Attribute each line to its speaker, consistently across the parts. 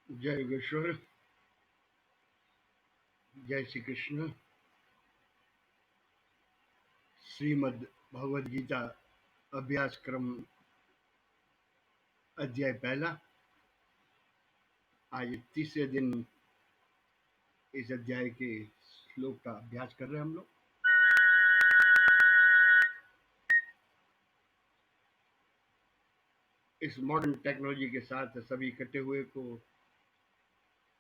Speaker 1: जय योगेश्वर, जय श्री कृष्ण। श्रीमद् भगवद गीता अभ्यास क्रम अध्याय पहला। आज तीसरे दिन इस अध्याय के श्लोक का अभ्यास कर रहे हैं हम लोग। इस मॉडर्न टेक्नोलॉजी के साथ सभी इकट्ठे हुए को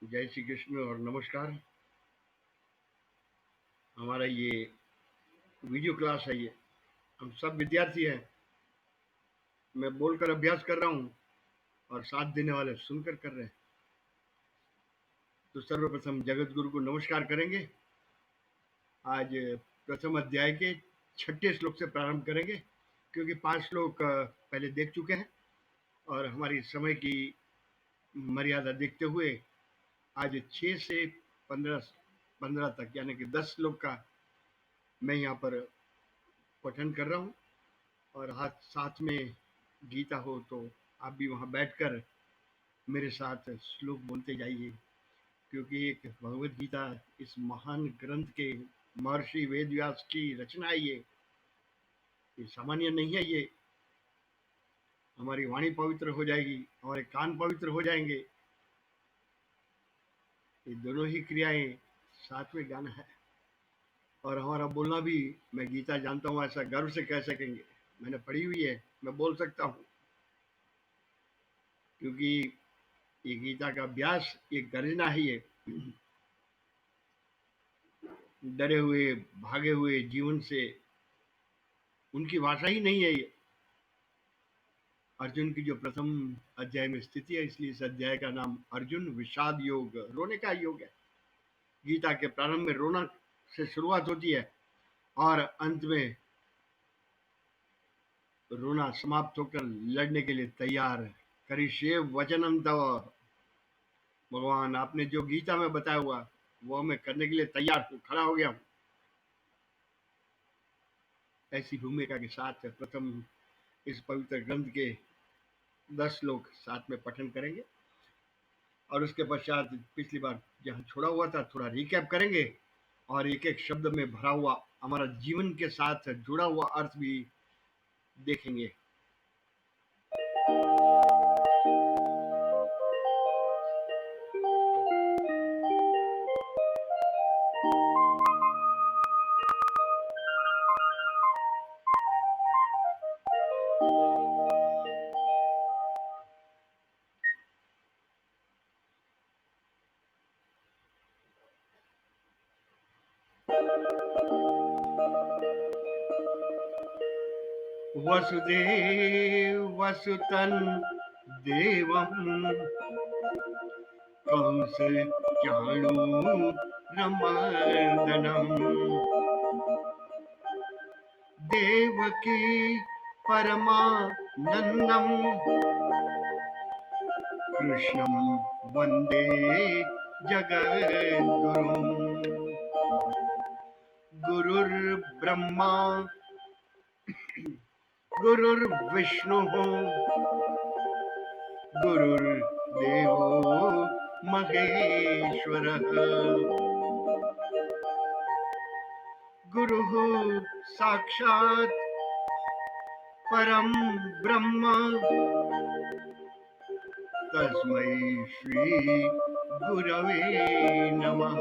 Speaker 1: जय श्री कृष्ण और नमस्कार। हमारा ये वीडियो क्लास है, ये हम सब विद्यार्थी हैं। मैं बोलकर अभ्यास कर रहा हूँ और साथ देने वाले सुनकर कर रहे हैं। तो सर्वप्रथम जगत गुरु को नमस्कार करेंगे। आज प्रथम अध्याय के 6ठे श्लोक से प्रारंभ करेंगे, क्योंकि 5 श्लोक पहले देख चुके हैं और हमारी समय की मर्यादा देखते हुए आज 6 से 15 तक यानी कि 10 श्लोक का मैं यहाँ पर पठन कर रहा हूँ। और हाथ साथ में गीता हो तो आप भी वहाँ बैठकर मेरे साथ श्लोक बोलते जाइए, क्योंकि एक भगवद गीता इस महान ग्रंथ के महर्षि वेदव्यास की रचना है। ये सामान्य नहीं है। ये हमारी वाणी पवित्र हो जाएगी, हमारे कान पवित्र हो जाएंगे। ये दोनों ही क्रियाएं साथ में गाना है। और हमारा बोलना भी, मैं गीता जानता हूँ ऐसा गर्व से कह सकेंगे, मैंने पढ़ी हुई है, मैं बोल सकता हूँ, क्योंकि ये गीता का अभ्यास ये गर्जना ही है। डरे हुए भागे हुए जीवन से उनकी भाषा ही नहीं है ये। अर्जुन की जो प्रथम अध्याय में स्थिति है, इसलिए इस अध्याय का नाम अर्जुन विषाद योग, रोने का योग है। गीता के प्रारंभ में रोना से शुरुआत होती है और अंत में रोना समाप्त होकर लड़ने के लिए तैयार है। करिष्ये वचनम तव, भगवान आपने जो गीता में बताया हुआ वो मैं करने के लिए तैयार हूँ, खड़ा हो गया हूँ। ऐसी भूमिका के साथ प्रथम इस पवित्र ग्रंथ के 10 श्लोक साथ में पठन करेंगे और उसके पश्चात पिछली बार जहाँ छोड़ा हुआ था थोड़ा रिकैप करेंगे और एक एक शब्द में भरा हुआ हमारा जीवन के साथ जुड़ा हुआ अर्थ भी देखेंगे। वसुदेव वसुतन देवम कंस चाणूरमर्दनम देवकी परमानंदम कृष्णं वंदे जगद्गुरुम। गुरुर्ब्रह्मा गुरुर्विष्णु गुरुर्देवो महेश्वरः गुरुः साक्षात् परं ब्रह्म तस्मै श्री गुरवे नमः।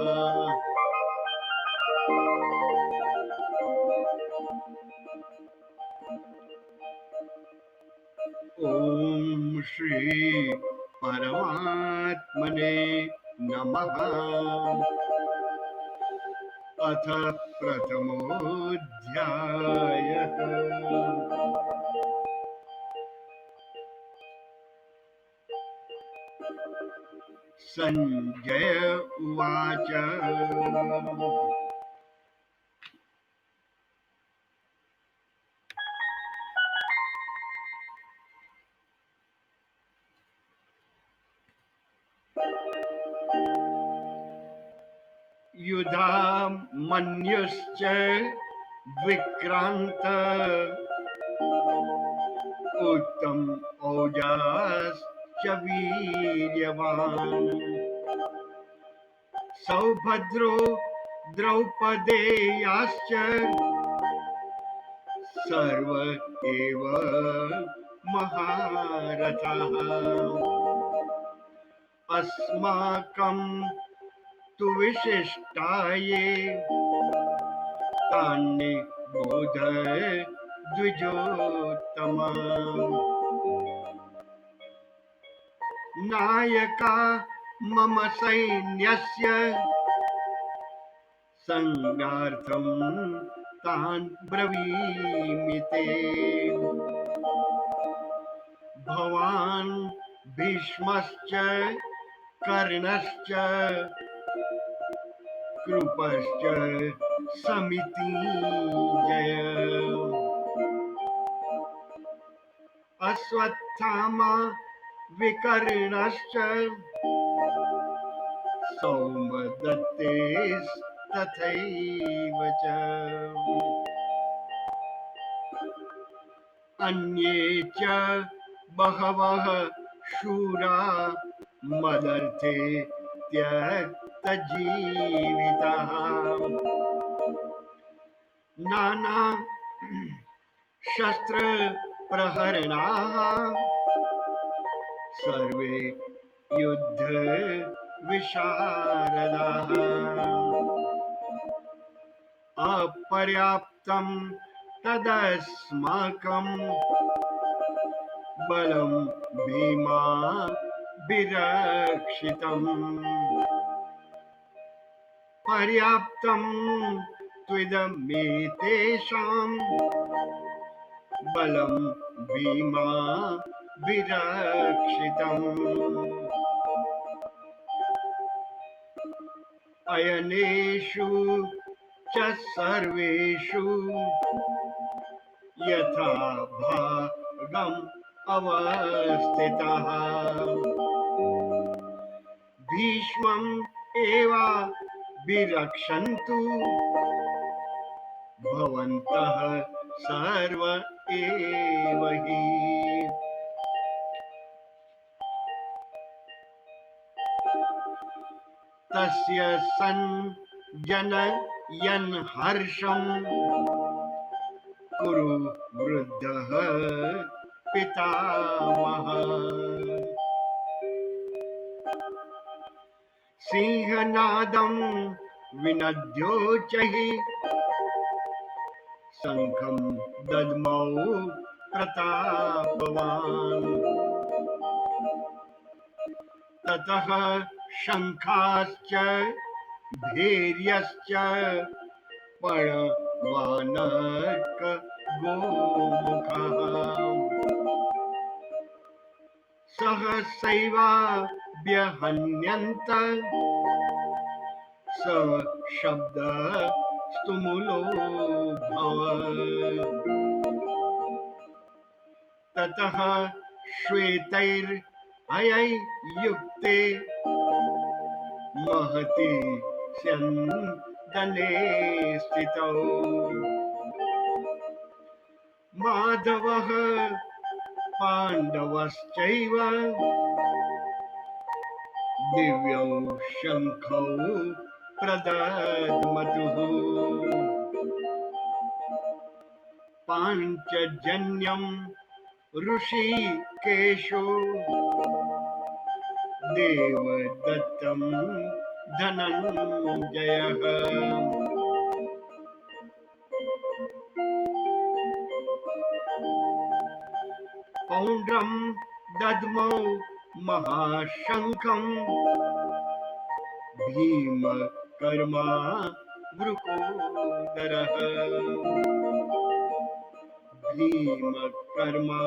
Speaker 1: ओम श्री परमात्मने नमः। अथ प्रथमोऽध्यायः। संजय उवाच। युधामन्युश्च विक्रान्त उत्तम औजाश्च वीर्यवान् सौभद्रो द्रौपदेयाश्च सर्व एव महारथाः। अस्माकं तु विशिष्टाये तान्नि बोध द्विजोत्तमा। नायका मम सैन्यस्य संगार्थं तान् ब्रवीमि ते। भवान् भीष्मश्च कर्णश्च कृपश्च समितिञ्जय अश्वत्थामा विकर्णश्च सौमदत्तेस्तथैव च। अन्ये च बहवः शूरा मदर्थे त्यक्तजीविताः। नाना शस्त्र प्रहरणाः सर्वे युद्ध विशारदाः। अपर्याप्तं तदस्माकं बलं भीमा विरक्षितम्। पर्याप्तं त्विदमेतेषां बलं भीमा विरक्षितम्। अयनेषु च सर्वेषु यथा भागम् अवस्थितः। भीष्मम् एवा विरक्षन्तु भवन्तः सर्व एव हि। तस्य सञ्जनयन् हर्षम् कुरु वृद्धः पितामहः। सिंहनादं विनद्योच्चैः शङ्खं दद्मौ प्रतापवान्। ततः शङ्खाश्च भैर्यश्च पणवानक गोमुखः सहसैवाभ्यहन्यन्त स शब्दस्तुमुलोऽभवत्। ततः श्वेतैर्हयैर्युक्ते महति स्यन्दने स्थितौ माधवः पाण्डवश्चैव दिव्यौ शङ्खौ प्रदद्मतुः। पाञ्चजन्यं ऋषिकेशो देवदत्तं धनञ्जयः। पौण्ड्रं दद्मौ महाशङ्खं भीमकर्मा वृकोदरः। भीमकर्मा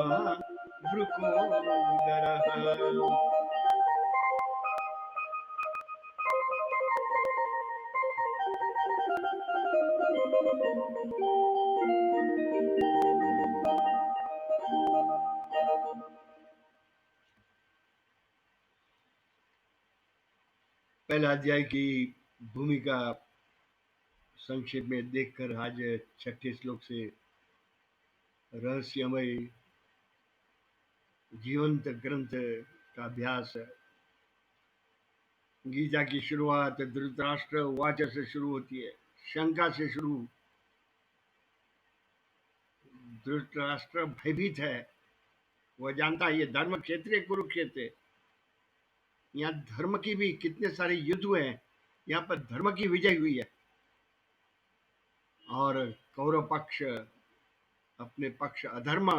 Speaker 1: वृकोदरः। पहला अध्याय की भूमिका संक्षेप में देखकर आज छठे श्लोक से रहस्यमय जीवंत ग्रंथ का अभ्यास। गीता की शुरुआत धृतराष्ट्र वाच से शुरू होती है, शंका से शुरू। धृतराष्ट्र भयभीत है, वह जानता है ये धर्म क्षेत्र है, कुरुक्षेत्र है। यहाँ धर्म की भी कितने सारे युद्ध हुए हैं, यहाँ पर धर्म की विजय हुई है। और कौरव पक्ष अपने पक्ष अधर्म,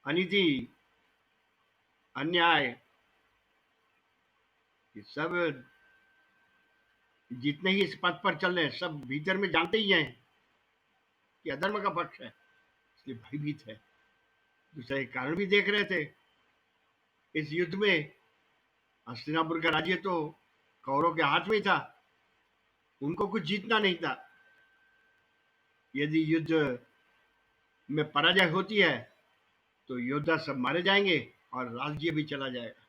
Speaker 1: अनीति, अन्याय, ये सब जितने ही इस पथ पर चल रहे हैं सब भीतर में जानते ही हैं कि अधर्म का पक्ष है, इसलिए भयभीत है। दूसरा एक कारण भी देख रहे थे, इस युद्ध में हस्तिनापुर का राज्य तो कौरव के हाथ में ही था, उनको कुछ जीतना नहीं था। यदि युद्ध में पराजय होती है तो योद्धा सब मारे जाएंगे और राज्य भी चला जाएगा,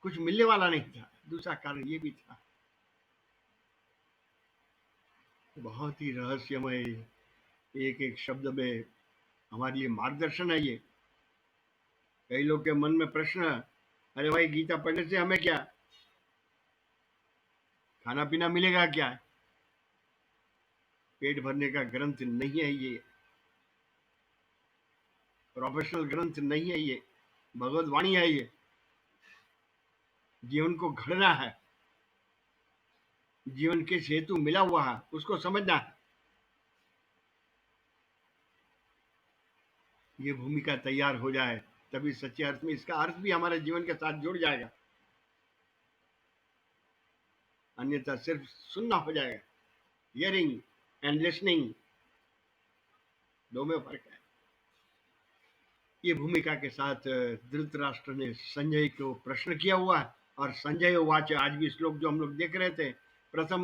Speaker 1: कुछ मिलने वाला नहीं था। दूसरा कारण ये भी था। बहुत ही रहस्यमय एक एक शब्द में हमारे लिए मार्गदर्शन है ये। कई लोग के मन में प्रश्न, अरे भाई गीता पढ़ने से हमें क्या, खाना पीना मिलेगा क्या? पेट भरने का ग्रंथ नहीं है ये, प्रोफेशनल ग्रंथ नहीं है ये, भगवत वाणी है ये। जीवन को घड़ना है, जीवन किस हेतु मिला हुआ है उसको समझना है। ये भूमिका तैयार हो जाए तभी सच्चे अर्थ में इसका अर्थ भी हमारे जीवन के साथ जुड़ जाएगा, अन्यथा सिर्फ सुनना हो जाएगा। हियरिंग एंड लिसनिंग, दो में फर्क है। ये भूमिका के साथ धृतराष्ट्र ने संजय को प्रश्न किया हुआ है, और संजय वाच, आज भी श्लोक जो हम लोग देख रहे थे, प्रथम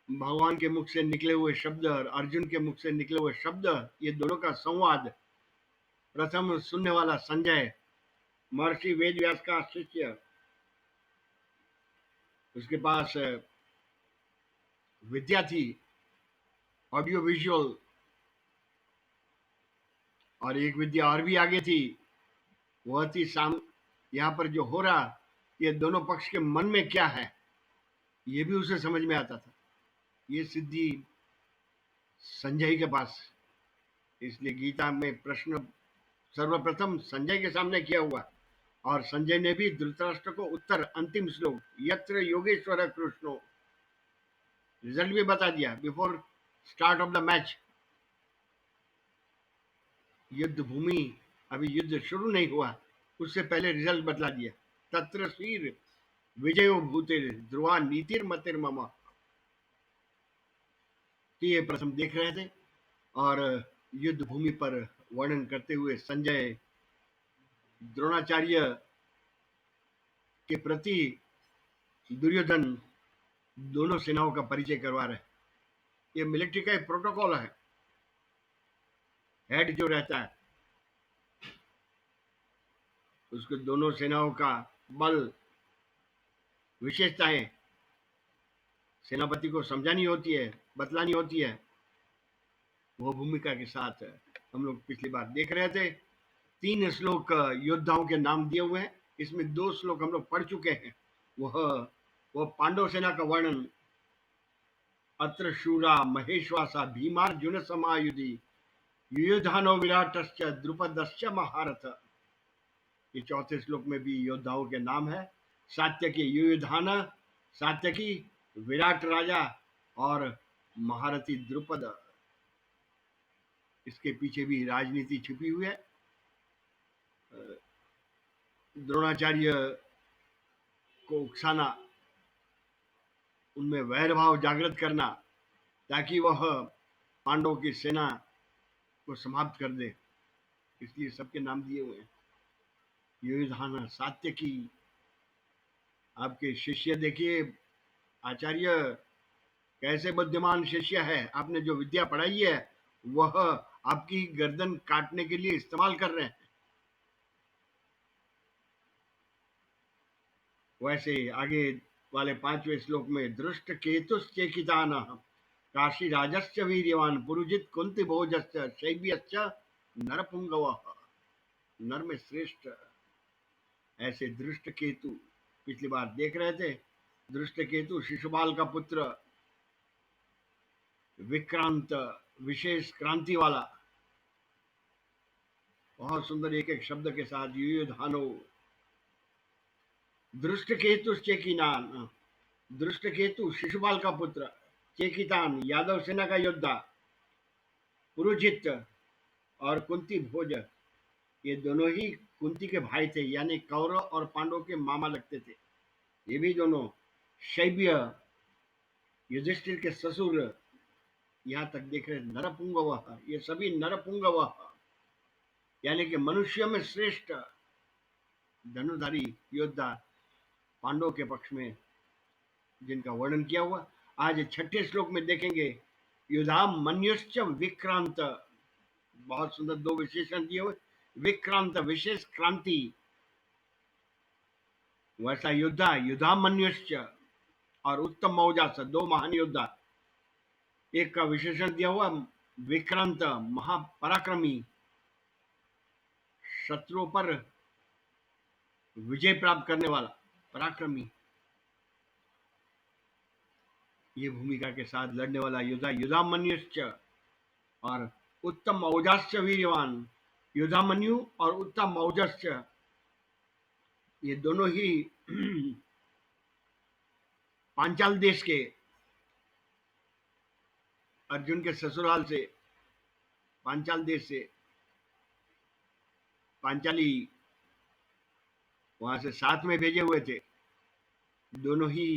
Speaker 1: भगवान के मुख से निकले हुए शब्द और अर्जुन के मुख से निकले हुए शब्द, ये दोनों का संवाद। प्रथम सुनने वाला संजय, महर्षि वेद व्यास का शिष्य, उसके पास विद्या थी, ऑडियो विजुअल, और एक विद्या और भी आगे थी, वह थी यहाँ पर जो हो रहा, ये दोनों पक्ष के मन में क्या है ये भी उसे समझ में आता था। ये सिद्धि संजय के पास, इसलिए गीता में प्रश्न सर्वप्रथम संजय के सामने किया हुआ, और संजय ने भी धृतराष्ट्र को उत्तर, अंतिम श्लोक, यत्र योगेश्वर कृष्णो, रिजल्ट भी बता दिया before start of the match. युद्ध भूमि, अभी युद्ध शुरू नहीं हुआ, उससे पहले रिजल्ट बतला दिया। तत्र शीर विजयो भूतिर ध्रुवा नीतिर मतिर मम। ये प्रथम देख रहे थे, और युद्ध भूमि पर वर्णन करते हुए संजय द्रोणाचार्य के प्रति दुर्योधन दोनों सेनाओं का परिचय करवा रहे। ये मिलिट्री का एक प्रोटोकॉल है, हेड जो रहता है उसको दोनों सेनाओं का बल, विशेषताएं सेनापति को समझानी होती है, बतलानी होती है। वो भूमिका के साथ हम लोग पिछली बार देख रहे थे। 3 श्लोक योद्धाओं के नाम दिए हुए हैं, इसमें 2 श्लोक हम लोग पढ़ चुके हैं। वह पांडव सेना का वर्णन, अत्र शूरा महेश्वासा भीमार्जुन समायुधि युयुधानो विराटश्च द्रुपदश्च महारथ। ये चौथे श्लोक में भी योद्धाओं के नाम है। सात्यकी युयुधान, सात्यकी विराट राजा और महारथी द्रुपद। इसके पीछे भी राजनीति छिपी हुई है। द्रोणाचार्य को उकसाना, उनमें वैर भाव जागृत करना, ताकि वह पांडवों की सेना को समाप्त कर दे, इसलिए सबके नाम दिए हुए हैं। युयुधान, सात्यकी, आपके शिष्य देखिए, आचार्य कैसे बुद्धिमान शिष्य है, आपने जो विद्या पढ़ाई है वह आपकी गर्दन काटने के लिए इस्तेमाल कर रहे हैं। वैसे आगे वाले 5वें श्लोक में दृष्ट केतुश्चेकितान काशी राजस्य वीर्यवान पुरुजित कुंती भोजस्य शैव्यश्च नरपुंगव, नर में श्रेष्ठ। ऐसे दृष्ट केतु पिछली बार देख रहे थे। दृष्ट केतु शिशुपाल का पुत्र, विक्रांत, विशेष क्रांति वाला, बहुत सुंदर एक एक शब्द के साथ। युयुधानो, दृष्ट केतु चेकिनान, दृष्ट केतु शिशुपाल का पुत्र, चेकितान यादव सेना का योद्धा, पुरुजित और कुंती भोज, ये दोनों ही कुंती के भाई थे, यानी कौरव और पांडव के मामा लगते थे। ये भी दोनों शैब्य, युधिष्ठिर के ससुर, यहाँ तक देख रहे नरपुंगव, ये सभी नरपुंगव, यानी कि मनुष्य में श्रेष्ठ धनुधारी योद्धा पांडवों के पक्ष में, जिनका वर्णन किया हुआ। आज 6ठे श्लोक में देखेंगे। युधाम मन्युश्च विक्रांत, बहुत सुंदर दो विशेषण दिए हुए। विक्रांत विशेष क्रांति, वैसा योद्धा युधाम मन्युश्च, और उत्तम मौजास दो महान योद्धा। एक का विशेषण दिया हुआ विक्रांत महापराक्रमी, शत्रुओं पर विजय प्राप्त करने वाला पराक्रमी, ये भूमिका के साथ लड़ने वाला योद्धा युधामन्युश्च, और उत्तम औजाश्च वीर्यवान, युधामन्यु और उत्तम औजश्च, ये दोनों ही पांचाल देश के, अर्जुन के ससुराल से, पांचाल देश से, पांचाली वहां से साथ में भेजे हुए थे। दोनों ही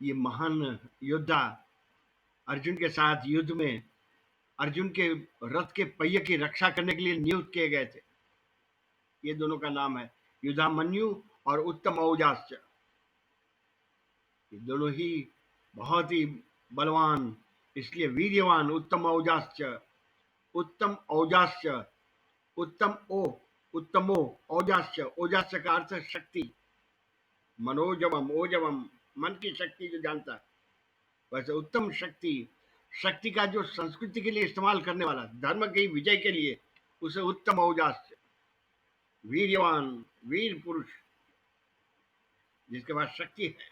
Speaker 1: ये महान योद्धा अर्जुन के साथ युद्ध में अर्जुन के रथ के पहिए की रक्षा करने के लिए नियुक्त किए गए थे। ये दोनों का नाम है युधामन्यु और उत्तम औजाश्च। ये दोनों ही बहुत ही बलवान, इसलिए वीर्यवान उत्तम औजाश्च, उत्तम औजाश्च, उत्तम ओ, उत्तमो औजाश्च, औजाश्च का अर्थ शक्ति, मनोजवम ओजवम, मन की शक्ति जो जानता है, वैसे उत्तम शक्ति, शक्ति का जो संस्कृति के लिए इस्तेमाल करने वाला, धर्म की विजय के लिए, उसे उत्तम औजाश्च, वीर्यवान वीर पुरुष जिसके पास शक्ति है।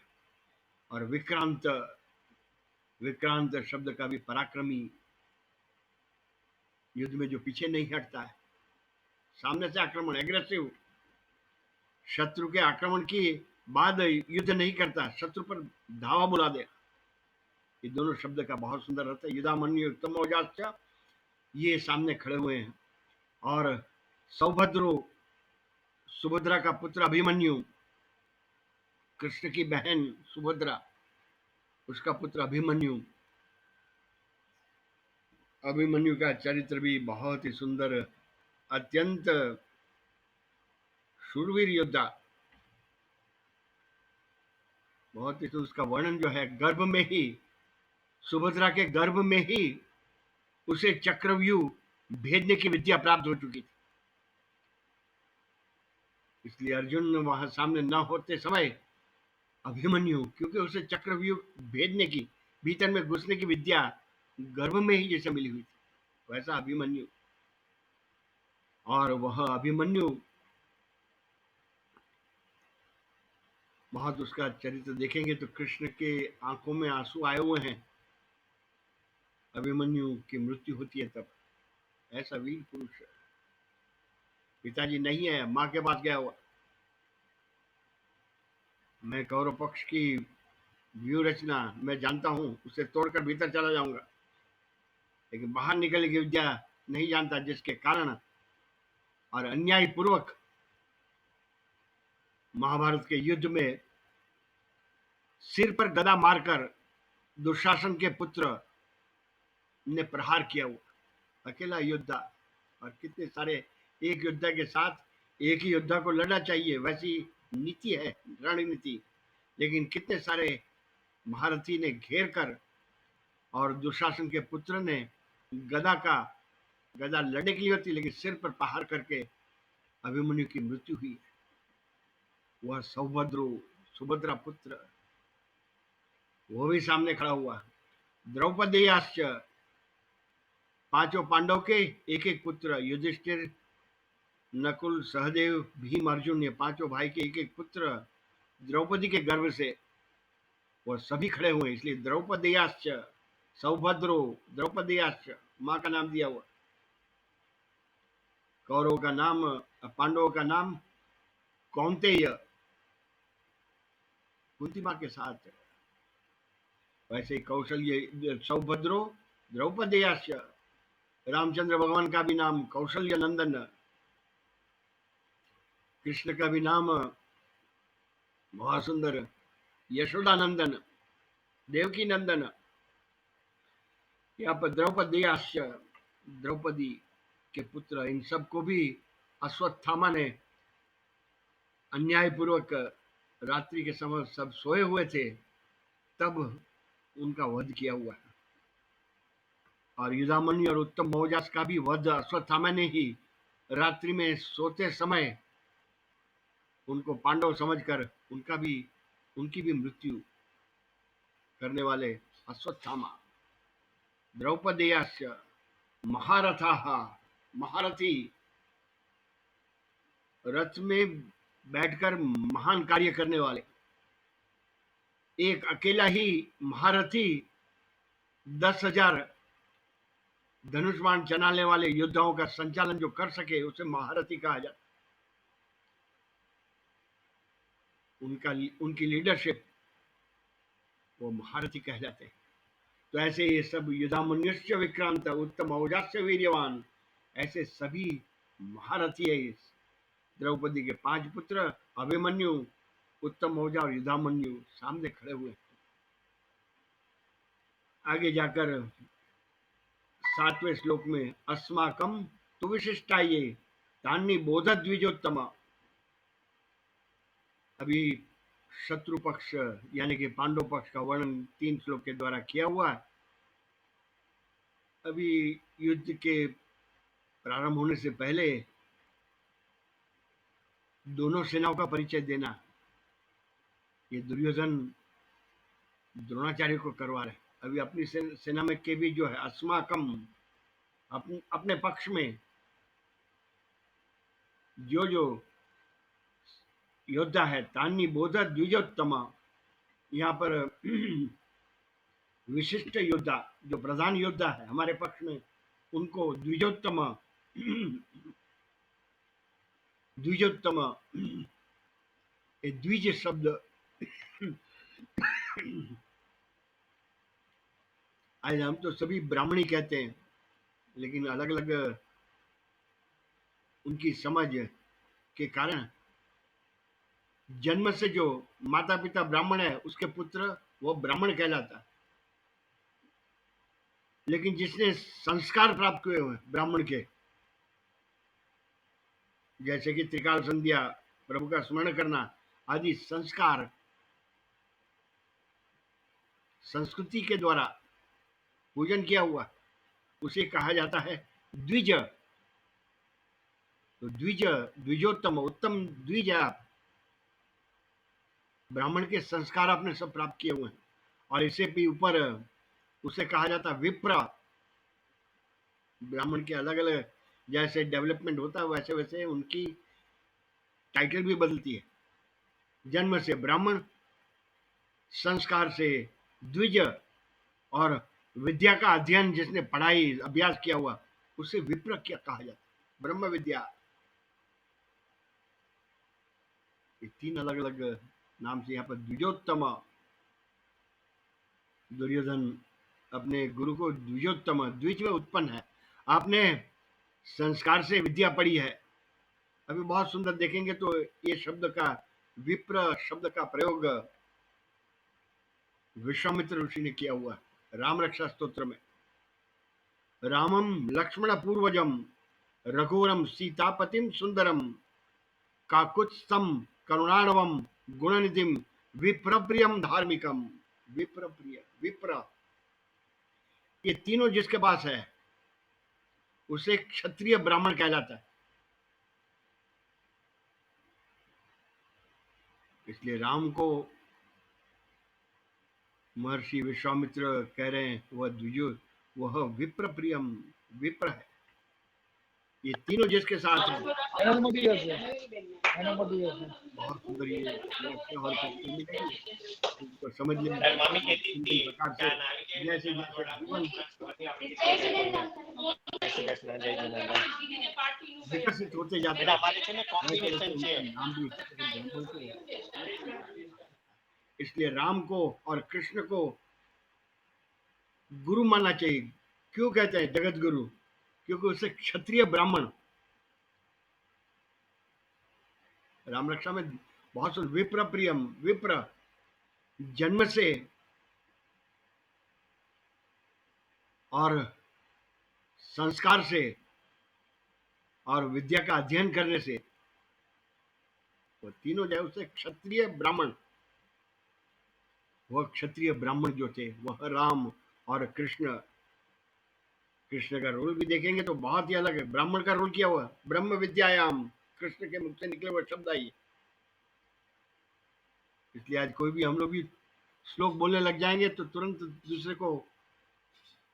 Speaker 1: और विक्रांत, विक्रांत शब्द का भी पराक्रमी, युद्ध में जो पीछे नहीं हटता है, सामने से आक्रमण, एग्रेसिव, शत्रु के आक्रमण के बाद युद्ध नहीं करता, शत्रु पर धावा बुला दे। ये दोनों शब्द का बहुत सुंदर अर्थ है। युधामन्यु उत्तम औजाश्च, ये सामने खड़े हुए हैं। और सौभद्रो, सुभद्रा का पुत्र अभिमन्यु, कृष्ण की बहन सुभद्रा, उसका पुत्र अभिमन्यु। अभिमन्यु का चरित्र भी बहुत ही सुंदर, अत्यंत शूरवीर योद्धा, बहुत ही। तो उसका वर्णन जो है, गर्भ में ही, सुभद्रा के गर्भ में ही उसे चक्रव्यूह भेदने की विद्या प्राप्त हो चुकी थी, इसलिए अर्जुन वहां सामने न होते समय अभिमन्यु, क्योंकि उसे चक्रव्यूह भेदने की, भीतर में घुसने की विद्या गर्भ में ही जैसे मिली हुई थी, वैसा अभिमन्यु। और वह अभिमन्यु बहुत, उसका चरित्र देखेंगे तो कृष्ण के आंखों में आंसू आए हुए हैं। अभिमन्यु की मृत्यु होती है तब, ऐसा वीर पुरुष है। पिताजी नहीं है, माँ के पास गया हुआ, मैं कौरव पक्ष की व्यू रचना मैं जानता हूँ, उसे तोड़कर भीतर चला जाऊंगा, लेकिन बाहर निकलने की विद्या नहीं जानता, जिसके कारण और अन्याय पूर्वक महाभारत के युद्ध में सिर पर गदा मारकर दुशासन के पुत्र ने प्रहार किया हुआ अकेला योद्धा। और कितने सारे एक योद्धा के साथ एक ही योद्धा को लड़ना चाहिए, वैसी नीति है, रणनीति। लेकिन कितने सारे महारथी ने घेर कर और दुशासन के पुत्र ने गदा का गदा लड़ने के लिए होती, लेकिन सिर पर प्रहार करके अभिमन्यु की मृत्यु हुई। वह सौभद्र सुभद्रा पुत्र वो भी सामने खड़ा हुआ। द्रौपदी पांचों पांडव के एक एक पुत्र युधिष्ठिर, नकुल, सहदेव, भीम, अर्जुन, ये पांचों भाई के एक एक पुत्र द्रौपदी के गर्भ से वो सभी खड़े हुए, इसलिए द्रौपदीयाश्च सौभद्रो द्रौपदीयाश्च माँ का नाम दिया हुआ। कौरवों का नाम, पांडवों का नाम कौंतेय, कुंती माँ के साथ। वैसे कौशल्य सौभद्रो द्रौपदीयाश्च, रामचंद्र भगवान का भी नाम कौशल्य नंदन, कृष्ण का भी नाम बहुत सुंदर यशोदानंदन, देवकी नंदन। यहाँ पर द्रौपदीयाश्च द्रौपदी के पुत्र, इन सबको भी अश्वत्थामा ने अन्यायपूर्वक रात्रि के समय सब सोए हुए थे तब उनका वध किया हुआ है। और युधामन्यु और उत्तम मौजास का भी वध अश्वत्थामा ने ही रात्रि में सोते समय उनको पांडव समझकर उनकी भी मृत्यु करने वाले अश्वत्थामा। द्रौपदीयाश्च महारथाः, महारथी, रथ में बैठकर महान कार्य करने वाले। एक अकेला ही महारथी 10,000 धनुष बाण चलाने वाले योद्धाओं का संचालन जो कर सके उसे महारथी कहा जाता। उनकी लीडरशिप वो महारथी कहलाते हैं। तो ऐसे ये सब युधामन्युश्च विक्रांत उत्तम औजाश्च वीर्यवान, ऐसे सभी महारथी है। द्रौपदी के 5 पुत्र अभिमन्यु, उत्तम औजा और युधामन्यु सामने खड़े हुए। आगे जाकर 7वें श्लोक में अस्माकम तो विशिष्टा ये तान्नी बोध द्विजोत्तम। अभी शत्रु पक्ष यानी कि पांडव पक्ष का वर्णन 3 श्लोक के द्वारा किया हुआ है। अभी युद्ध के प्रारंभ होने से पहले दोनों सेनाओं का परिचय देना, ये दुर्योधन द्रोणाचार्य को करवा रहे। अभी अपनी सेना में के भी जो है अस्माकम, अपने पक्ष में जो जो योद्धा है, तान्नी बोध द्विजोत्तम, यहाँ पर विशिष्ट योद्धा जो प्रधान योद्धा है हमारे पक्ष में, उनको द्विजोत्तम द्विजोत्तम, ये द्विज शब्द आज हम तो सभी ब्राह्मणी कहते हैं, लेकिन अलग अलग उनकी समझ के कारण जन्म से जो माता पिता ब्राह्मण है उसके पुत्र वो ब्राह्मण कहलाता। लेकिन जिसने संस्कार प्राप्त हुए हुए ब्राह्मण के, जैसे कि त्रिकाल संध्या, प्रभु का स्मरण करना आदि संस्कार संस्कृति के द्वारा पूजन किया हुआ, उसे कहा जाता है द्विज। तो द्विज, द्विजोत्तम, उत्तम द्विज आप, ब्राह्मण के संस्कार आपने सब प्राप्त किए हुए हैं। और इससे भी ऊपर उसे कहा जाता विप्र। ब्राह्मण के अलग अलग जैसे डेवलपमेंट होता है वैसे वैसे उनकी टाइटल भी बदलती है। जन्म से ब्राह्मण, संस्कार से द्विज, और विद्या का अध्ययन जिसने पढ़ाई अभ्यास किया हुआ उसे विप्र क्या कहा जाता है, ब्रह्म विद्या। ये 3 अलग अलग नाम से यहाँ पर द्विजोत्तम, दुर्योधन अपने गुरु को द्विजोत्तम, द्विज में उत्पन्न है। आपने संस्कार से विद्या पढ़ी है, अभी बहुत सुंदर देखेंगे तो ये शब्द का, विप्र शब्द का प्रयोग विश्वामित्र ऋषि ने किया हुआ है राम रक्षा स्तोत्र में। रामम लक्ष्मण पूर्वजम रघुवरम सीतापतिम सुंदरम काकुत्स्थम करुणाणवम गुणनिधिम विप्रप्रियम धार्मिकम। विप्रप्रिय, विप्र, ये तीनों जिसके पास है उसे क्षत्रिय ब्राह्मण कहलाता है। इसलिए राम को महर्षि विश्वामित्र कह रहे हैं वह द्विजो, वह विप्र प्रियम, विप्र है। ये तीनों जिसके साथ है बहुत सुंदर ये व्याख्या और पंक्ति मिलेगी, इसको समझ लेंगे किन प्रकार से जैसे जैसे जीवन विकसित होते जाता है वैसे वैसे उनका नाम भी ब्राह्मण को। इसलिए राम को और कृष्ण को गुरु मानना चाहिए। क्यों कहते हैं जगत गुरु? क्योंकि उसे क्षत्रिय ब्राह्मण, राम रक्षा में बहुत सुंदर, विप्र प्रियम, विप्र जन्म से और संस्कार से और विद्या का अध्ययन करने से वो तीनों जो है उसे क्षत्रिय ब्राह्मण, वह क्षत्रिय ब्राह्मण जो थे वह राम और कृष्ण। कृष्ण का रोल भी देखेंगे तो बहुत ही अलग है। ब्राह्मण का रोल किया हुआ ब्रह्म विद्यायाम, कृष्ण के मुख से निकले हुए शब्द आई। इसलिए आज कोई भी हम लोग भी श्लोक बोलने लग जाएंगे तो तुरंत दूसरे को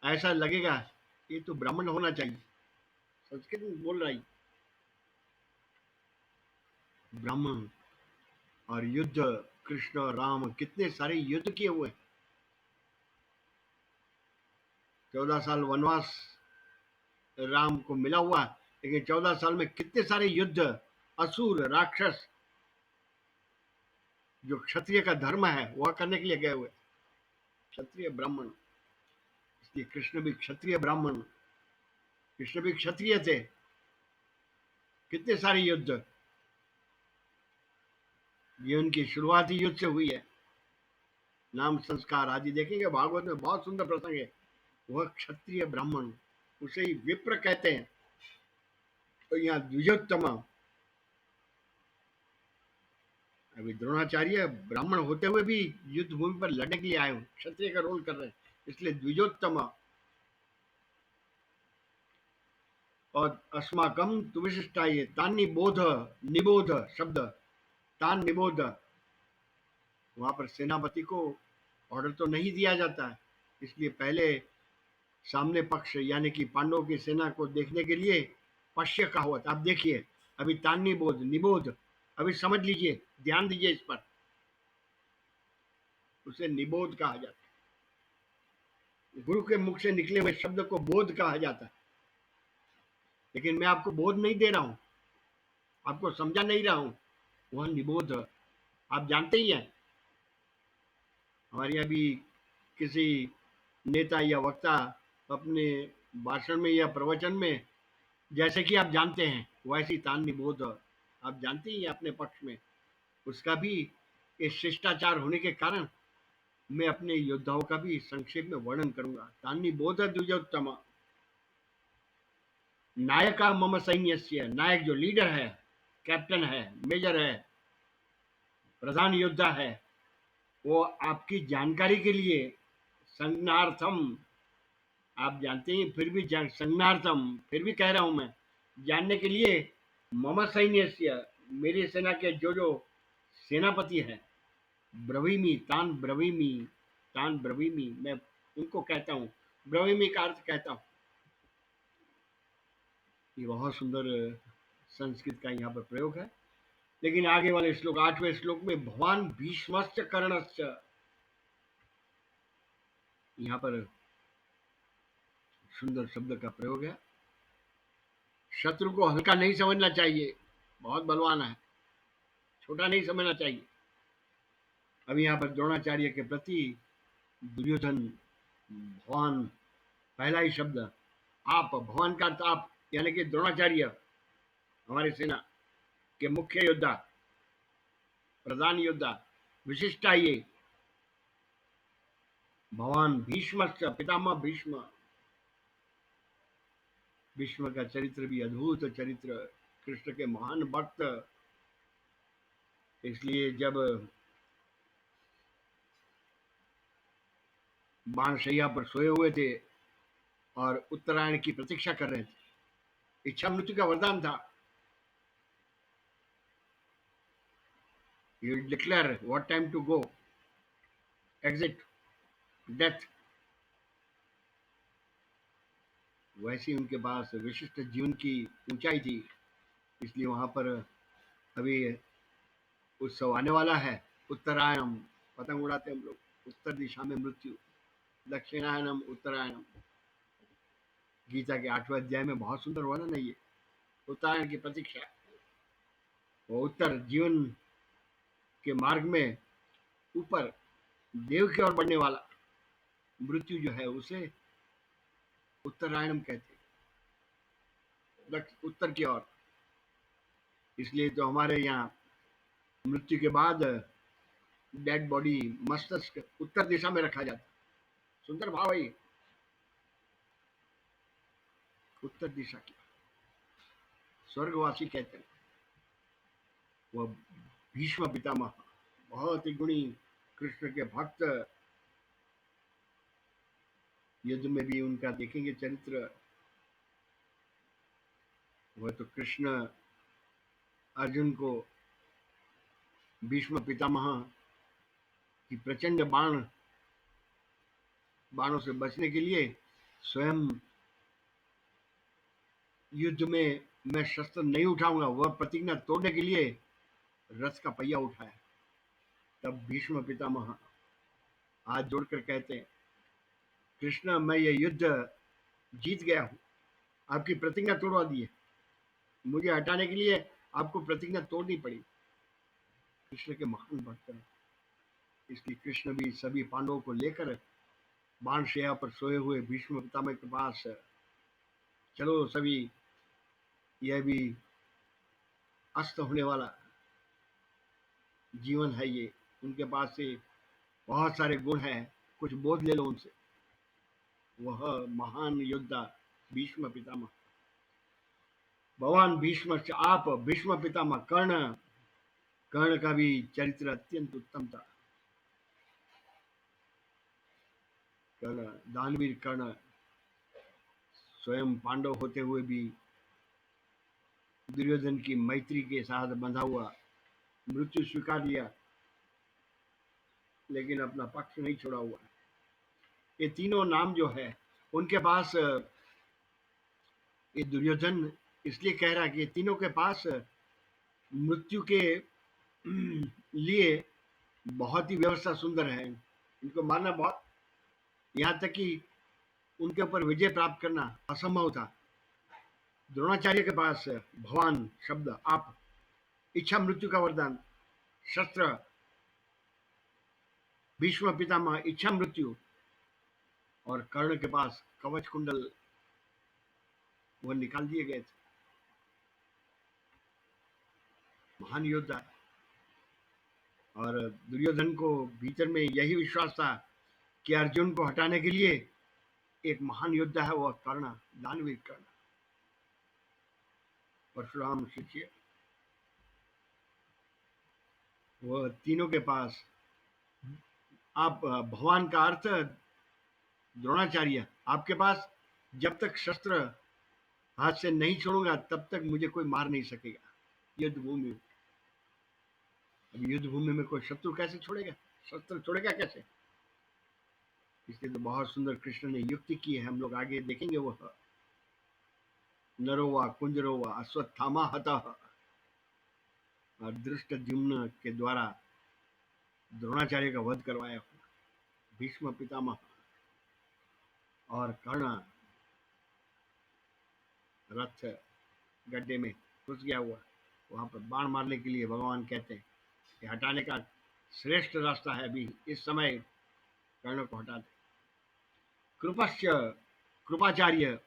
Speaker 1: ऐसा लगेगा ये तो ब्राह्मण होना चाहिए, संस्कृत में बोल रहा है ब्राह्मण। और युद्ध, कृष्ण और राम कितने सारे युद्ध किए हुए। 14 साल वनवास राम को मिला हुआ, लेकिन 14 साल में कितने सारे युद्ध, असुर राक्षस, जो क्षत्रिय का धर्म है वह करने के लिए गए हुए क्षत्रिय ब्राह्मण। इसलिए कृष्ण भी क्षत्रिय ब्राह्मण, कृष्ण भी क्षत्रिय थे। कितने सारे युद्ध, ये उनकी शुरुआत ही युद्ध से हुई है। नाम संस्कार आदि देखेंगे भागवत में बहुत सुंदर प्रसंग है। वह क्षत्रिय ब्राह्मण, उसे ही विप्र कहते हैं। तो यहाँ द्विजोत्तम, अभी द्रोणाचार्य ब्राह्मण होते हुए भी युद्ध भूमि पर लड़ने के लिए आए हो, क्षत्रिय का रोल कर रहे हैं, इसलिए द्विजोत्तम। और अस्माकम तु विशिष्टा, ये तान निबोध, निबोध शब्द, तान निबोध, वहां पर सेनापति को ऑर्डर तो नहीं दिया जाता है। इसलिए पहले सामने पक्ष यानी कि पांडवों की सेना को देखने के लिए पश्य कहा हुआ था। आप देखिए अभी तान निबोध, निबोध, अभी समझ लीजिए, ध्यान दीजिए इस पर, उसे निबोध कहा जाता है। गुरु के मुख से निकले हुए शब्द को बोध कहा जाता है। लेकिन मैं आपको बोध नहीं दे रहा हूं, आपको समझा नहीं रहा हूं, वह निबोध आप जानते ही हैं। हमारे यहाँ भी किसी नेता या वक्ता अपने भाषण में या प्रवचन में जैसे कि आप जानते हैं वैसी तान निबोध आप जानते ही हैं अपने पक्ष में, उसका भी एक शिष्टाचार होने के कारण मैं अपने योद्धाओं का भी संक्षेप में वर्णन करूंगा। तान्नी बोध द्विजोत्तम, नायका मम सैन्यस्य, नायक जो लीडर है, कैप्टन है, मेजर है, प्रधान योद्धा है, वो आपकी जानकारी के लिए संज्ञार्थम, आप जानते हैं फिर भी संज्ञार्थम, फिर भी कह रहा हूं मैं जानने के लिए, मम सैन्यस्य, मेरी सेना के जो जो सेनापति है, ब्रवीमी तान ब्रवीमी, तान ब्रवीमी, मैं उनको कहता हूँ, ब्रवीमी का अर्थ कहता हूँ। ये बहुत सुंदर संस्कृत का यहाँ पर प्रयोग है। लेकिन आगे वाले श्लोक, 8वें श्लोक में भगवान भीष्मश्च कर्णश्च, यहाँ पर सुंदर शब्द का प्रयोग है। शत्रु को हल्का नहीं समझना चाहिए, बहुत बलवान है, छोटा नहीं समझना चाहिए। अभी यहाँ पर द्रोणाचार्य के प्रति दुर्योधन भगवान, पहला ही शब्द आप, भगवान का अर्थ आप, यानी कि द्रोणाचार्य हमारी सेना के मुख्य योद्धा, प्रधान योद्धा, विशिष्ट ये भगवान भीष्म, पितामह भीष्म। भीष्म का चरित्र भी अद्भुत चरित्र, कृष्ण के महान भक्त। इसलिए जब बाणशैया पर सोए हुए थे और उत्तरायण की प्रतीक्षा कर रहे थे, इच्छा मृत्यु का वरदान था, he will declare what time to go, exit, death। वैसे ही उनके पास विशिष्ट जीवन की ऊंचाई थी। इसलिए वहां पर अभी उत्सव आने वाला है, उत्तरायणम, पतंग उड़ाते हम लोग, उत्तर दिशा में मृत्यु, दक्षिणायनम उत्तरायणम। गीता के 8वें अध्याय में बहुत सुंदर वर्णन है ये, उत्तरायण की प्रतीक्षा। वो उत्तर जीवन के मार्ग में ऊपर देव की ओर बढ़ने वाला मृत्यु जो है उसे उत्तरायणम कहते हैं, उत्तर की ओर। इसलिए तो हमारे यहाँ मृत्यु के बाद डेड बॉडी, मस्तिष्क उत्तर दिशा में रखा जाता है। सुंदर भाव है ये, उत्तर दिशा की स्वर्गवासी कहते हैं। वह भीष्म पितामह, बहुत ही गुणी कृष्ण के भक्त। युद्ध में भी उनका देखेंगे चरित्र। वह तो कृष्ण अर्जुन को भीष्म पितामह की प्रचंड बाणों से बचने के लिए स्वयं युद्ध में मैं शस्त्र नहीं उठाऊंगा, वह प्रतिज्ञा तोड़ने के लिए रथ का पहिया उठाया। तब भीष्म पितामह हाथ जोड़कर कहते हैं, कृष्ण मैं ये युद्ध जीत गया हूं, आपकी प्रतिज्ञा तोड़वा दी है, मुझे हटाने के लिए आपको प्रतिज्ञा तोड़नी पड़ी। कृष्ण के महान भक्त हैं। इसलिए कृष्ण भी सभी पांडवों को लेकर बाणशैया पर सोए हुए भीष्म पितामह के पास, चलो सभी, यह भी अस्त होने वाला जीवन है ये, उनके पास से बहुत सारे गुण हैं, कुछ बोध ले लो उनसे। वह महान योद्धा भीष्म पितामह, भगवान भीष्म से आप, भीष्म पितामह। कर्ण, कर्ण का भी चरित्र अत्यंत उत्तम था। कर्ण, दानवीर कर्ण, स्वयं पांडव होते हुए भी दुर्योधन की मैत्री के साथ बंधा हुआ, मृत्यु स्वीकार लिया, लेकिन अपना पक्ष नहीं छोड़ा हुआ। ये तीनों नाम जो है उनके पास, ये दुर्योधन इसलिए कह रहा है कि ये तीनों के पास मृत्यु के लिए बहुत ही व्यवस्था सुंदर है। इनको मारना बहुत, यहाँ तक कि उनके ऊपर विजय प्राप्त करना असंभव था। द्रोणाचार्य के पास भगवान शब्द आप, इच्छा मृत्यु का वरदान, शस्त्र भीष्म पितामह इच्छा मृत्यु, और कर्ण के पास कवच कुंडल, वह निकाल दिए गए थे। महान योद्धा। और दुर्योधन को भीतर में यही विश्वास था कि अर्जुन को हटाने के लिए एक महान योद्धा है, वह कर्ण, दानवीर कर्ण, परशुराम शिष्य। वह तीनों के पास आप, भगवान का अर्थ द्रोणाचार्य, आपके पास जब तक शस्त्र हाथ से नहीं छोड़ूंगा तब तक मुझे कोई मार नहीं सकेगा युद्ध भूमि में। अब युद्ध भूमि में कोई शत्रु कैसे छोड़ेगा, शस्त्र छोड़ेगा कैसे? इसलिए तो बहुत सुंदर कृष्ण ने युक्ति की है, हम लोग आगे देखेंगे। वह नरोवा कुंजरोवा अश्वत्थामा हतः, और धृष्टद्युम्न के द्वारा द्रोणाचार्य का वध करवाया हुआ भीष्म पितामह। और कर्ण रथ गड्ढे में घुस गया हुआ, वहां पर बाण मारने के लिए भगवान कहते हैं कि हटाने का श्रेष्ठ रास्ता है। अभी इस समय कर्ण को हटा दे। कृपस्य, कृपाचार्य,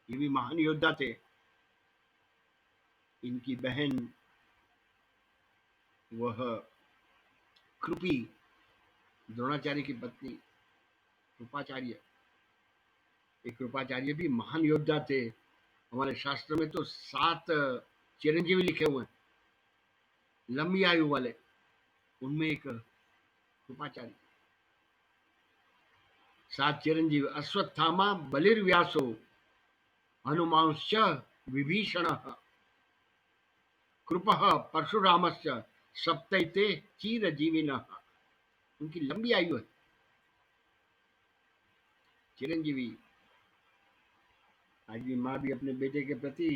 Speaker 1: ये भी महान योद्धा थे। इनकी बहन वह कृपी, द्रोणाचार्य की पत्नी कृपाचार्य, ये कृपाचार्य भी महान योद्धा थे। हमारे शास्त्र में तो 7 चिरंजीवी लिखे हुए हैं, लंबी आयु वाले। उनमें एक कृपाचार्य। 7 चिरंजीवी अश्वत्थामा, बलिर्व्यासो, हनुमांश्च, विभीषणः, कृपः, परशुरामश्च, सप्तैते चिरजीविनः। उनकी लंबी आयु है। चिरंजीवी। आज भी माँ भी अपने बेटे के प्रति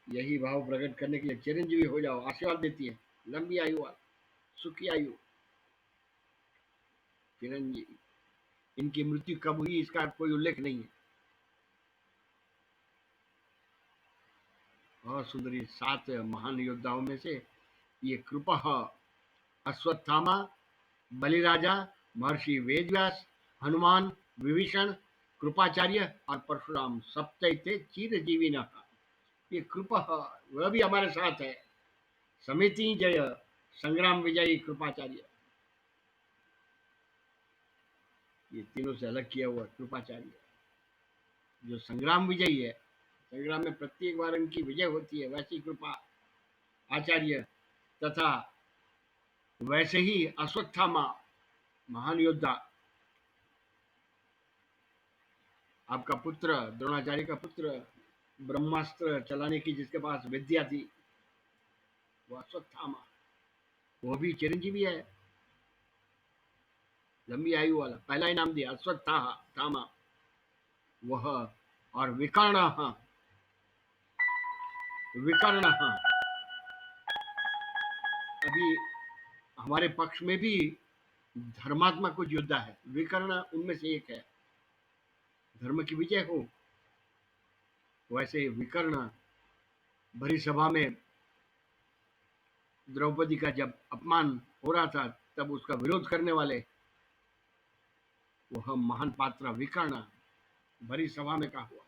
Speaker 1: यही भाव प्रकट करने के लिए चिरंजीवी हो जाओ आशीर्वाद देती है। लंबी आयु वाला, सुखी आयु। चिरंजीवी। इनकी मृत्यु कब हुई इसका कोई उल्लेख नहीं है। और सुंदरी 7 महान योद्धाओं में से ये कृपः, अश्वत्थामा, बलिराजा, महर्षि वेदव्यास, हनुमान, विभीषण, कृपाचार्य और परशुराम सप्तैते चिरजीविनः। ये कृपः वह भी हमारे साथ है। समिति जय, संग्राम विजयी कृपाचार्य। ये तीनों से अलग किया हुआ कृपाचार्य जो संग्राम विजयी है। संग्राम में प्रत्येक बार उनकी विजय होती है, वैसी कृपा आचार्य। तथा वैसे ही अश्वत्थामा, महान योद्धा। आपका पुत्र, द्रोणाचार्य का पुत्र, ब्रह्मास्त्र चलाने की जिसके पास विद्या थी, वो अश्वत्थामा, वो भी चिरंजीवी है, लंबी आयु वाला। पहला ही नाम दिया अश्वत्थामा। वह और विकर्ण, विकर्ण अभी हमारे पक्ष में भी धर्मात्मा कुछ योद्धा है। विकर्ण उनमें से एक है। धर्म की विजय हो, वैसे विकर्ण भरी सभा में द्रौपदी का जब अपमान हो रहा था तब उसका विरोध करने वाले वह महान पात्र विकर्ण भरी सभा में कहा हुआ।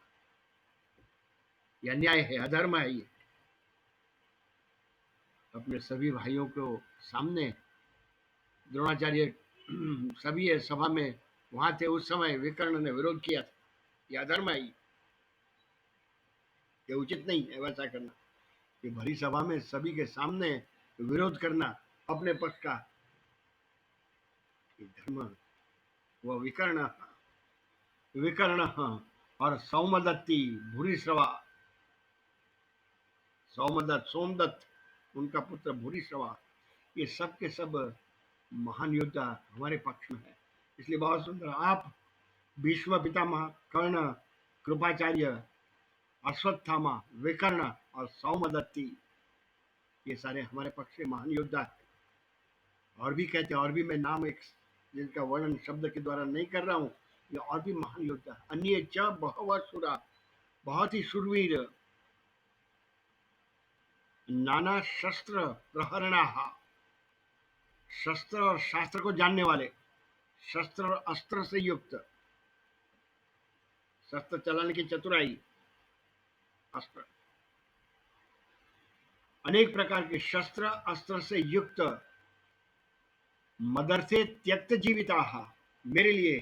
Speaker 1: यह अन्याय है, अधर्म है। ये अपने सभी भाइयों को सामने द्रोणाचार्य सभी सभा में वहां थे उस समय विकर्ण ने विरोध किया था। यह अधर्म है। ये उचित नहीं है वैसा करना कि भरी सभा में सभी के सामने विरोध करना अपने पक्ष का। ये धर्म। वह विकर्ण, विकर्ण और सौमदत्ती, भूरिश्रवा। सौमदत्त, सोमदत्त उनका पुत्र भूरिश्रवा। ये सब के सब महान योद्धा हमारे पक्ष में है। इसलिए बहुत सुंदर आप भीष्म पितामह, कर्ण, कृपाचार्य, अश्वत्थामा, विकर्ण और सौमदत्ती, ये सारे हमारे पक्ष के महान योद्धा है। और भी कहते हैं, और भी मैं नाम एक जिनका वर्णन शब्द के द्वारा नहीं कर रहा हूँ। ये और भी महान योद्धा। अन्य च बहव सुरा, बहुत ही शूरवीर, नाना शस्त्र प्रहरणा, शस्त्र और शास्त्र को जानने वाले, शस्त्र और अस्त्र से युक्त, शस्त्र चलाने की चतुराई, अस्त्र, अनेक प्रकार के शस्त्र अस्त्र से युक्त, मदर्थे त्यक्त जीविता, मेरे लिए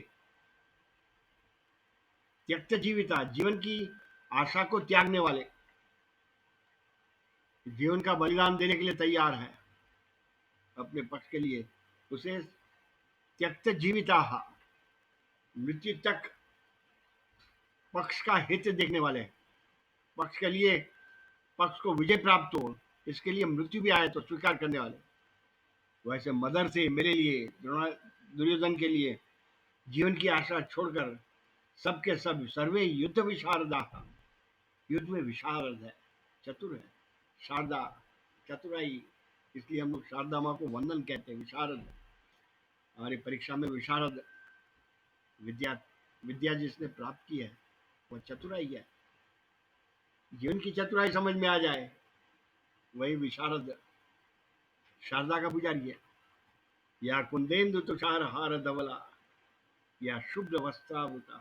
Speaker 1: त्यक्त जीविता, जीवन की आशा को त्यागने वाले, जीवन का बलिदान देने के लिए तैयार है अपने पक्ष के लिए, उसे त्यक्त जीविता, मृत्यु तक पक्ष का हित देखने वाले, पक्ष के लिए, पक्ष को विजय प्राप्त हो इसके लिए मृत्यु भी आए तो स्वीकार करने वाले। वैसे मदर से मेरे लिए, दुर्योधन के लिए जीवन की आशा छोड़कर सबके सब सर्वे युद्ध विशारदा, युद्ध में विशारद है, चतुर है। शारदा, चतुराई। इसलिए हम लोग शारदा माँ को वंदन कहते हैं, विशारद। हमारी परीक्षा में विशारद विद्या, विद्या जिसने प्राप्त की है वह चतुराई है। जीवन की चतुराई समझ में आ जाए वही विशारद, शारदा का पुजारी है। या कुंदेन्दु तुषार हार धवला, या शुभ्र वस्त्रावृता।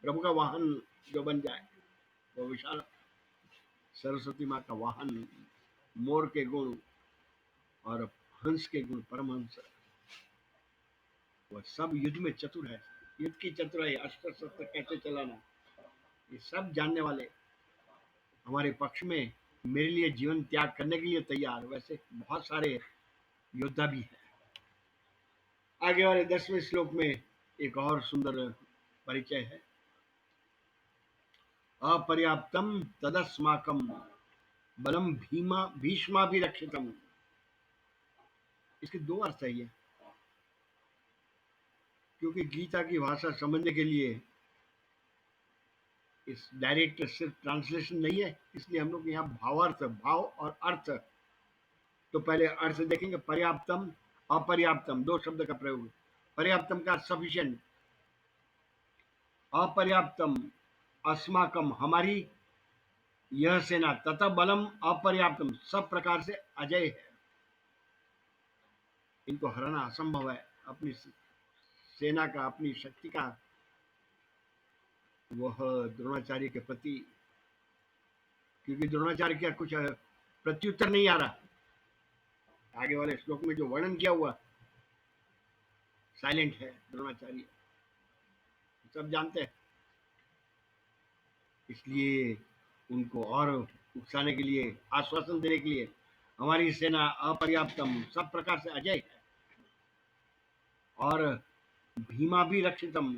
Speaker 1: प्रभु का वाहन जो बन जाए वो विशाल सरस्वती माँ का वाहन, मोर के गुण और हंस के गुण, परमहंस, वह सब युद्ध में चतुर है। युद्ध की चतुराई, अस्त्र शस्त्र कैसे चलाना, ये सब जानने वाले हमारे पक्ष में, मेरे लिए जीवन त्याग करने के लिए तैयार। वैसे बहुत सारे योद्धा भी हैं। आगे वाले 10वें श्लोक में एक और सुंदर परिचय है। अपर्याप्तम तदस्माकम बलम भीमा भीष्माभिरक्षितम। इसके दो अर्थ है ये, क्योंकि गीता की भाषा समझने के लिए इस डायरेक्ट सिर्फ ट्रांसलेशन नहीं है, इसलिए हम लोग यहाँ भावार्थ, भाव और अर्थ, तो पहले अर्थ देखेंगे। पर्याप्तम, अपर्याप्तम, दो शब्द का प्रयोग। पर्याप्तम का सफिशिएंट, अपर्याप्तम अस्माकम हमारी यह सेना, तथा बलम अपर्याप्तम सब प्रकार से अजय है, इनको हराना असंभव है। अपनी सेना का, अपनी शक्ति का वह द्रोणाचार्य के प्रति, क्योंकि द्रोणाचार्य का कुछ प्रत्युत्तर नहीं आ रहा। आगे वाले श्लोक में जो वर्णन किया हुआ, साइलेंट है द्रोणाचार्य, सब जानते हैं। इसलिए उनको और उकसाने के लिए, आश्वासन देने के लिए, हमारी सेना अपर्याप्तम सब प्रकार से अजय है, और भीमा भी रक्षितम,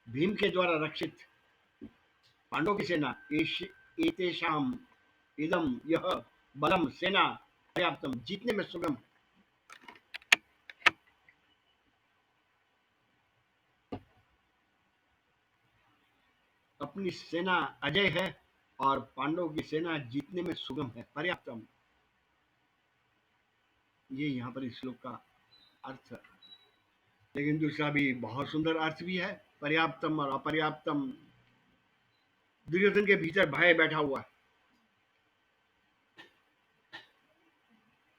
Speaker 1: भीम के द्वारा रक्षित पांडवों की सेना, एतेषाम इदम यह बलम सेना पर्याप्तम जीतने में सुगम। अपनी सेना अजय है और पांडवों की सेना जीतने में सुगम है, पर्याप्तम। ये यहाँ पर इस श्लोक का अर्थ है। लेकिन दूसरा भी बहुत सुंदर अर्थ भी है, पर्याप्तम और अपर्याप्तम। दुर्योधन के भीतर भय बैठा हुआ है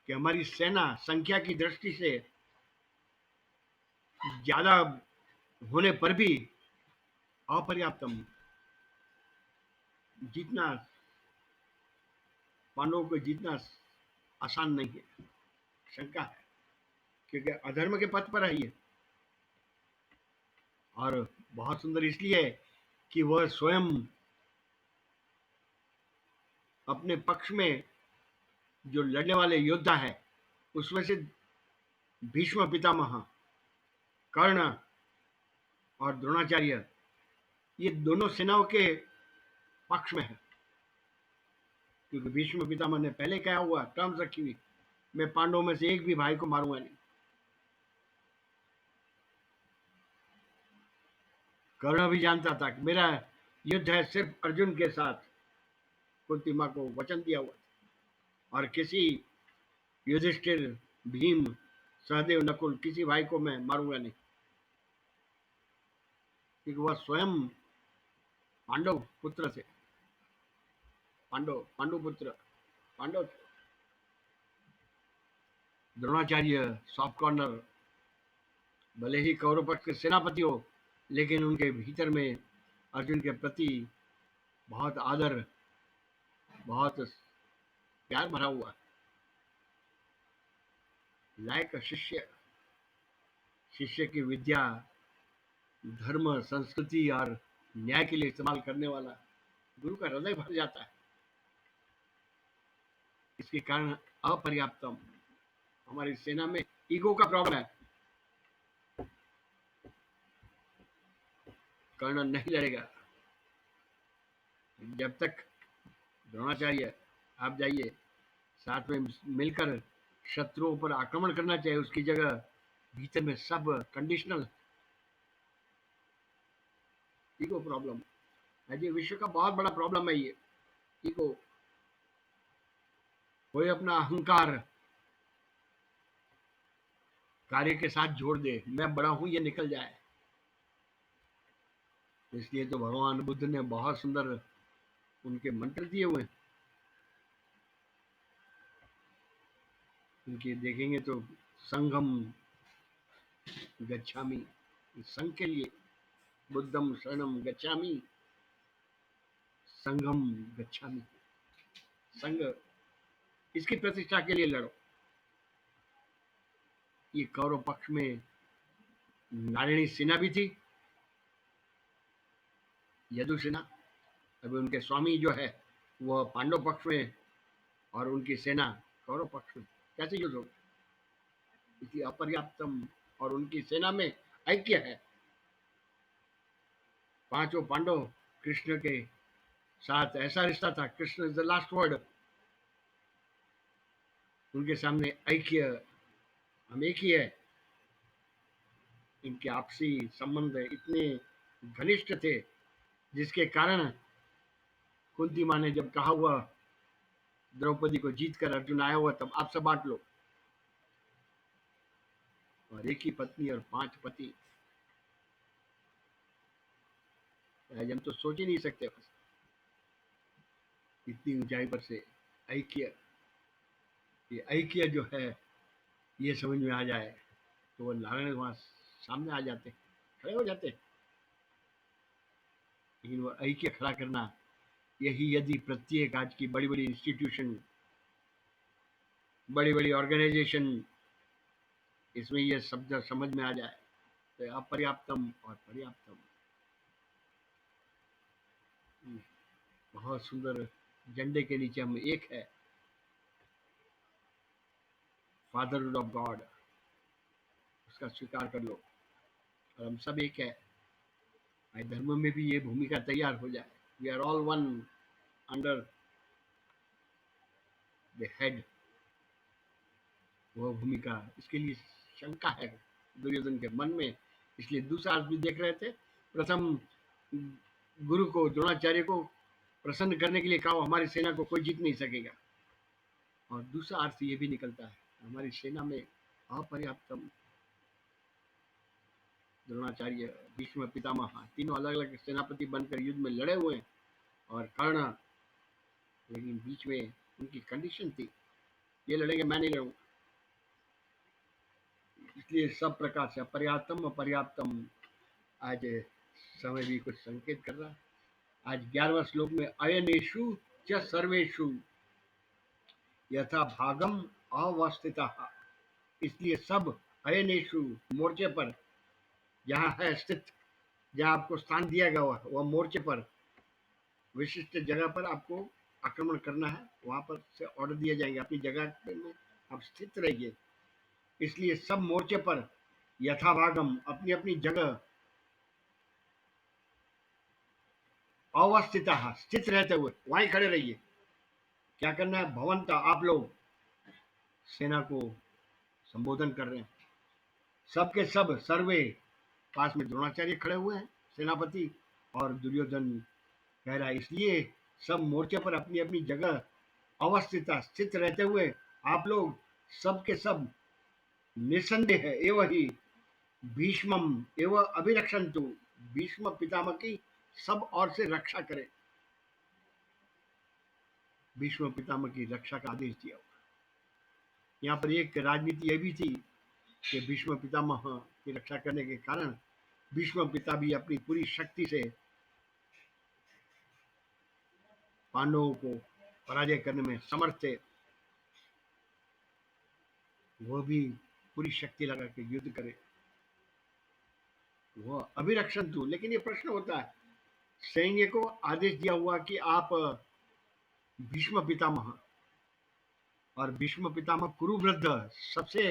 Speaker 1: कि हमारी सेना संख्या की दृष्टि से ज्यादा होने पर भी अपर्याप्तम, जीतना, पांडवों को जीतना आसान नहीं है, शंका है, क्योंकि अधर्म के पथ पर है ये। और बहुत सुंदर इसलिए है कि वह स्वयं अपने पक्ष में जो लड़ने वाले योद्धा है, उसमें से भीष्म पितामह, कर्ण और द्रोणाचार्य, ये दोनों सेनाओं के पक्ष में है। क्योंकि भीष्म पितामह ने पहले क्या हुआ, टर्म्स रखी हुई, मैं पांडवों में से एक भी भाई को मारूंगा नहीं। कर्ण भी जानता था कि मेरा युद्ध है सिर्फ अर्जुन के साथ, कुंती माँ को वचन दिया हुआ था, और किसी युधिष्ठिर, भीम, सहदेव, नकुल, किसी भाई को मैं मारूंगा नहीं, क्योंकि वह स्वयं पांडव पुत्र थे, पांडु पुत्र, पांडव थे। द्रोणाचार्य सॉफ्ट कॉर्नर, भले ही कौरव पक्ष के सेनापति हो, लेकिन उनके भीतर में अर्जुन के प्रति बहुत आदर, बहुत प्यार भरा हुआ। लायक शिष्य, शिष्य की विद्या, धर्म, संस्कृति और न्याय के लिए इस्तेमाल करने वाला गुरु का हृदय भर जाता है। इसके कारण अपर्याप्तम, हमारी सेना में ईगो का प्रॉब्लम है। कर्ण नहीं लड़ेगा जब तक। द्रोणाचार्य आप जाइए, साथ में मिलकर शत्रुओं पर आक्रमण करना चाहिए, उसकी जगह भीतर में सब कंडीशनल, ईगो प्रॉब्लम है। ये विश्व का बहुत बड़ा प्रॉब्लम है ये, ईगो। कोई अपना अहंकार कार्य के साथ जोड़ दे, मैं बड़ा हूं, ये निकल जाए। इसलिए तो भगवान बुद्ध ने बहुत सुंदर उनके मंत्र दिए हुए हैं। उनके देखेंगे तो संगम, गच्छामि, संघ के लिए, बुद्धम शरणम गच्छामि, संघम गच्छामि। संघ, इसकी प्रतिष्ठा के लिए लड़ो। ये कौरव पक्ष में नारायणी सेना भी थी, यदु सेना। अभी उनके स्वामी जो है वह पांडव पक्ष में और उनकी सेना कौरव पक्ष में, कैसे युद्ध होगा? इसलिए अपर्याप्तम, और उनकी सेना में ऐक्य है। पांचों पांडव कृष्ण के साथ ऐसा रिश्ता था, Krishna is the last word. उनके सामने ऐक्य, हम एक ही है। इनके आपसी संबंध इतने घनिष्ठ थे जिसके कारण कुंती माँ ने जब कहा हुआ द्रौपदी को जीत कर अर्जुन आया हुआ तब आप सब बांट लो, और एक ही पत्नी और 5 पति, आज हम तो सोच ही नहीं सकते। बस इतनी ऊंचाई पर से ऐक्य, ये ऐक्य जो है ये समझ में आ जाए तो वो नारायण वहां सामने आ जाते, खड़े हो जाते। लेकिन वो ऐक्य खड़ा करना, यही यदि प्रत्येक आज की बड़ी बड़ी इंस्टीट्यूशन, बड़ी बड़ी ऑर्गेनाइजेशन, इसमें ये शब्द समझ में आ जाए तो अपर्याप्तम और पर्याप्तम। बहुत सुंदर झंडे के नीचे हम एक है, फादरहुड ऑफ गॉड, उसका स्वीकार कर लो, और हम सब एक है। भाई धर्म में भी ये भूमिका तैयार हो जाए, we are all one under the head, वो भूमिका। इसके लिए शंका है दुर्योधन के मन में। इसलिए दूसरा अर्थ भी देख रहे थे। प्रथम गुरु को, द्रोणाचार्य को प्रसन्न करने के लिए कहा हमारी सेना को कोई जीत नहीं सकेगा, और दूसरा अर्थ ये भी निकलता है हमारी सेना में अपर्याप्तम। द्रोणाचार्य, भीष्म पितामह, तीनों अलग अलग सेनापति बनकर युद्ध में लड़े हुए हैं, और कर्ण, लेकिन बीच में उनकी कंडीशन थी, ये लड़ेंगे मैं नहीं लड़ूंगा। इसलिए सब प्रकार से अपर्याप्तम अपर्याप्तम। आज समय भी कुछ संकेत कर रहा है। आज 11वां श्लोक में अयनेषु च सर्वेषु यथा भागम अवस्थितः, इसलिए सब अयनेषु, मोर्चे पर जहाँ है स्थित, जहाँ आपको स्थान दिया गया हुआ वह मोर्चे पर, विशिष्ट जगह पर आपको आक्रमण करना है, वहां पर से ऑर्डर दिए जाएंगे, अपनी जगह में आप स्थित रहिए। इसलिए सब मोर्चे पर यथाभागम, अपनी अपनी जगह, अवस्थित, स्थित रहते हुए वहीं खड़े रहिए। क्या करना है? भवंत, आप लोग सेना को संबोधन कर रहे हैं, सबके सब, सर्वे, पास में द्रोणाचार्य खड़े हुए हैं सेनापति, और दुर्योधन कह रहा है इसलिए सब मोर्चे पर अपनी अपनी जगह अवस्थित, स्थित रहते हुए आप लोग सबके सब निसंदेह एवं ही भीष्मम एवं अभिरक्षन्तु, भीष्म पितामह की सब ओर से रक्षा करें। भीष्म पितामह की रक्षा का आदेश दिया। यहाँ पर एक राजनीति यह भी थी कि भीष्म पितामह की रक्षा करने के कारण भीष्म पिता भी अपनी पूरी शक्ति से पांडवों को पराजय करने में समर्थ थे। वह भी पूरी शक्ति लगा के युद्ध करे, वह अभिरक्षण तू। लेकिन ये प्रश्न होता है, सैन्य को आदेश दिया हुआ कि आप भीष्म पितामह, और भीष्म पितामह कुरुवृद्ध, सबसे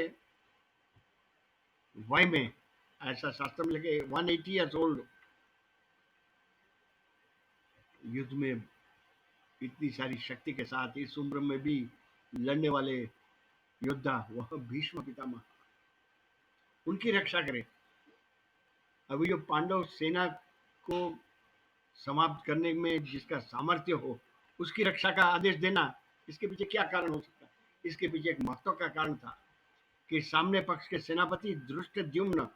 Speaker 1: वय में, ऐसा शास्त्र में लिखे 180 ईयर्स ओल्ड, युद्ध में इतनी सारी शक्ति के साथ इस उम्र में भी लड़ने वाले योद्धा, वह भीष्म पितामह, उनकी रक्षा करें। अभी जो पांडव सेना को समाप्त करने में जिसका सामर्थ्य हो, उसकी रक्षा का आदेश देना, इसके पीछे क्या कारण हो सकता है? इसके पीछे एक महत्व का कारण था कि सामने पक्ष के सेनापति धृष्टद्युम्न,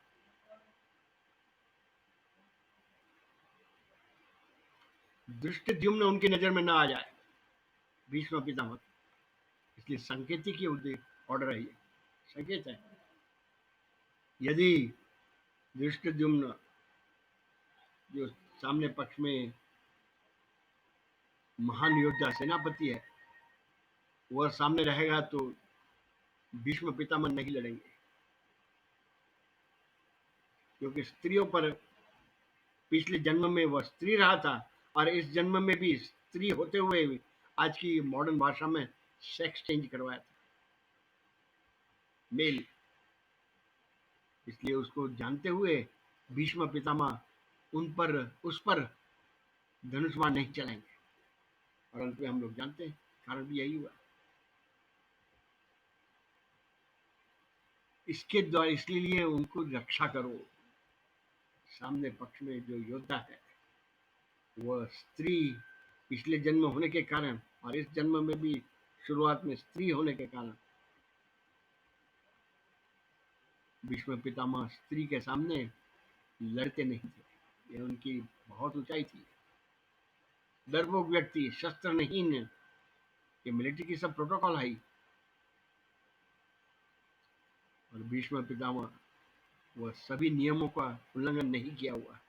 Speaker 1: धृष्टद्युम्न उनकी नजर में न आ जाए, भीष्म पितामह। इसलिए संकेतिक ही ऑर्डर है, ये संकेत है। यदि धृष्टद्युम्न जो सामने पक्ष में महान योद्धा सेनापति है वह सामने रहेगा तो भीष्म पितामह नहीं लड़ेंगे, क्योंकि स्त्रियों पर पिछले जन्म में वह स्त्री रहा था और इस जन्म में भी स्त्री होते हुए भी आज की मॉडर्न भाषा में सेक्स चेंज करवाया था, मेल। इसलिए उसको जानते हुए भीष्म पितामह उस पर धनुष्मान नहीं चलाएंगे, और अंत में हम लोग जानते हैं कारण भी यही हुआ। इसके द्वारा इसलिए उनको रक्षा करो। सामने पक्ष में जो योद्धा है वह स्त्री पिछले जन्म होने के कारण और इस जन्म में भी शुरुआत में स्त्री होने के कारण भीष्म पितामह स्त्री के सामने लड़ते नहीं थे। यह उनकी बहुत ऊंचाई थी। डरपोक व्यक्ति, शस्त्र नहीं, ये मिलिट्री की सब प्रोटोकॉल है। और भीष्म पितामह वह सभी नियमों का उल्लंघन नहीं किया हुआ,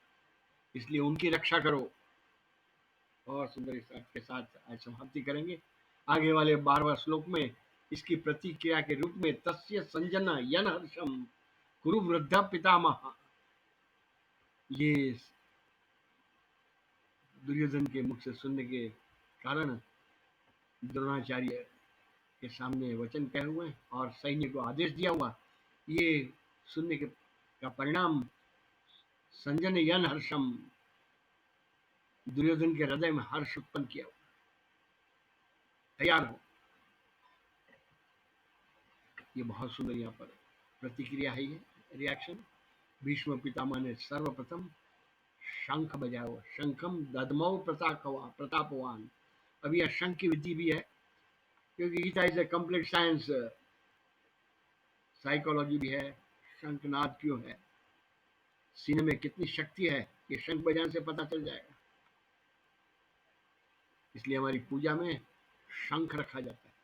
Speaker 1: इसलिए उनकी रक्षा करो। और सुंदर इस अर्थ के साथ आज समाप्ति करेंगे। आगे वाले 12वां श्लोक में इसकी प्रतिक्रिया के रूप में तस्य संजना यन हर्षम कुरु वृद्धा पितामह, ये दुर्योधन के मुख से सुनने के कारण द्रोणाचार्य के सामने वचन कहे हुए और सैन्य को आदेश दिया हुआ। ये सुनने के का परिणाम संजन यन हर्षम, दुर्योधन के हृदय में हर्ष उत्पन्न किया हुआ। तैयार हो। ये बहुत सुंदर यहाँ पर प्रतिक्रिया है, ये रिएक्शन। भीष्म पितामह ने सर्वप्रथम शंख बजाया हुआ, शंखम ददमौ प्रतापवान। अब यह शंख की विधि भी है, क्योंकि Gita is a complete science, psychology भी है। शंखनाद क्यों है, सीने में कितनी शक्ति है, ये शंख बजाने से पता चल जाएगा। इसलिए हमारी पूजा में शंख रखा जाता है।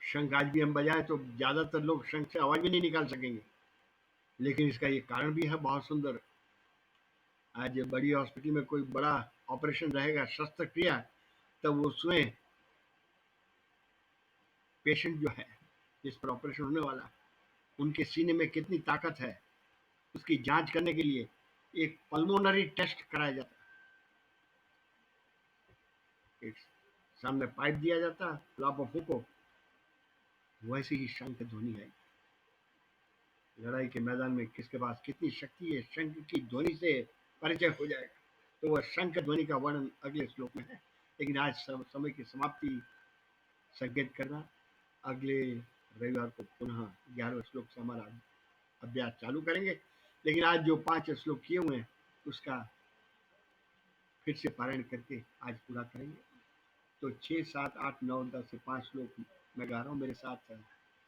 Speaker 1: शंख आज भी हम बजाएं तो ज्यादातर लोग शंख से आवाज भी नहीं निकाल सकेंगे, लेकिन इसका ये कारण भी है बहुत सुंदर। आज बड़ी हॉस्पिटल में कोई बड़ा ऑपरेशन रहेगा, शस्त्रक्रिया, तब उसमें पेशेंट जो है जिस पर ऑपरेशन होने वाला, उनके सीने में कितनी ताकत है उसकी जांच करने के लिए एक पल्मोनरी टेस्ट कराया जाता है। एक सामने पाइप दिया जाता, लापो फूको, वैसी ही शंख ध्वनि है। लड़ाई के मैदान में किसके पास कितनी शक्ति है, शंख की ध्वनि से परिचय हो जाएगा। तो वह शंख ध्वनि का वर्णन अगले श्लोक में है, लेकिन आज समय की समाप्ति संकेत करना। अगले रविवार को पुनः 11वें श्लोक से हमारा अभ्यास चालू करेंगे, लेकिन आज जो 5 श्लोक किए हुए हैं उसका फिर से पारायण करके आज पूरा करेंगे। तो 6, 7, 8, 9, 10 से 5 श्लोक मैं गा रहा हूँ, मेरे साथ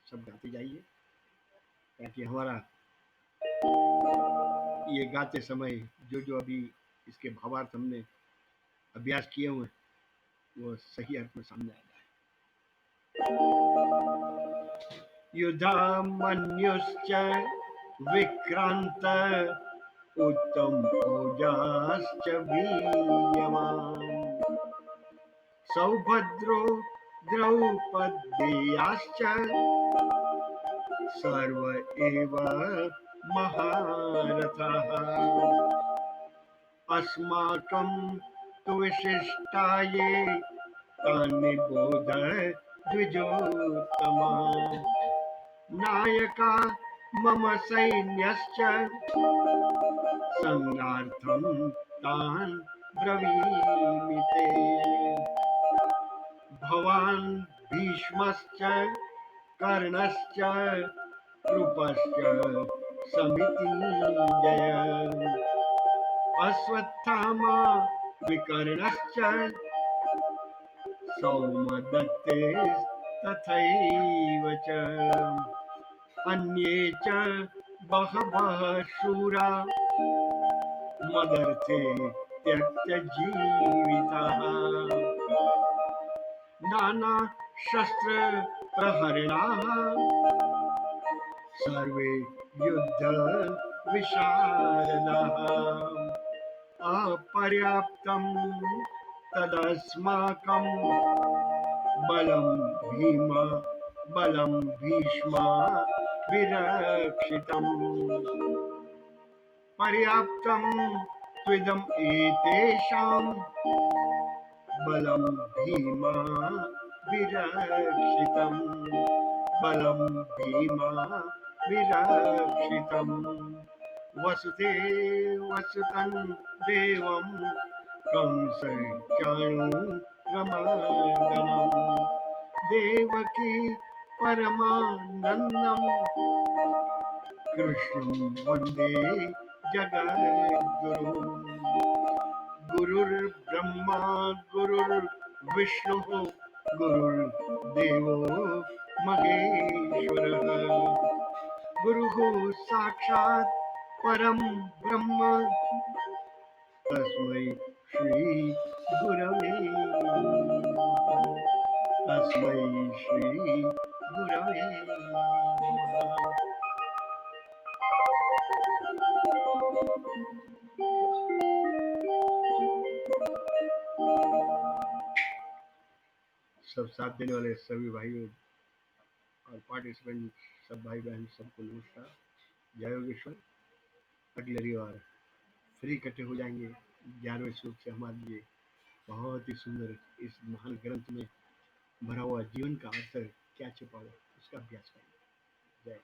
Speaker 1: सब गाते जाइए, ताकि हमारा ये गाते समय जो जो अभी इसके भावार्थ हमने अभ्यास किए हुए वो सही अर्थ में सामने आ जाए। युधामन्युश्च विक्रांत उत्तम ओजाश्च वीर्यवान् सौभद्रो द्रौपदेयाश्च सर्व एव महारथः अस्माकं तु विशिष्टाये तानि बोध द्विजोत्तमा नायका मम सैन्यश्च संगार्थं तान् ब्रवीमि ते भवान् भीष्मश्च कर्णश्च कृपश्च समितिञ्जय अश्वत्थामा विकर्णश्च सौमदत्ते तथैव च अन्ये च बहवः शूरा मदर्थे त्यक्तजीविताः नाना शस्त्र प्रहरणाः सर्वे युद्ध विशारदाः अपर्याप्तं तदस्माकं बलं भीम बलं भीष्म विरक्षितम् पर्याप्तं त्विदम् एतेषां बलं भीम विरक्षितम् बलं भीम विरक्षितम् वसुदेवसुतं देवं कंसचाणूरमर्दनम् देवकी परमानन्दं कृष्णं वन्दे जगद्गुरुम् गुरुर्ब्रह्मा गुरुर्विष्णुः गुरुर्देवो महेश्वरः गुरुः साक्षात् परं ब्रह्म तस्मै श्री गुरवे नमः। तस्मै श्री गुरवे नमः। सब साथ देने वाले सभी भाइयों और पार्टिसिपेंट सब भाई बहन सबको नमस्कार। जय योगेश्वर। अगले रविवार फिर इकट्ठे हो जाएंगे 11वें श्लोक से हमारे लिए बहुत ही सुंदर इस महान ग्रंथ में भरा हुआ जीवन का अर्थ क्या छिपा हुआ उसका अभ्यास करेंगे। जय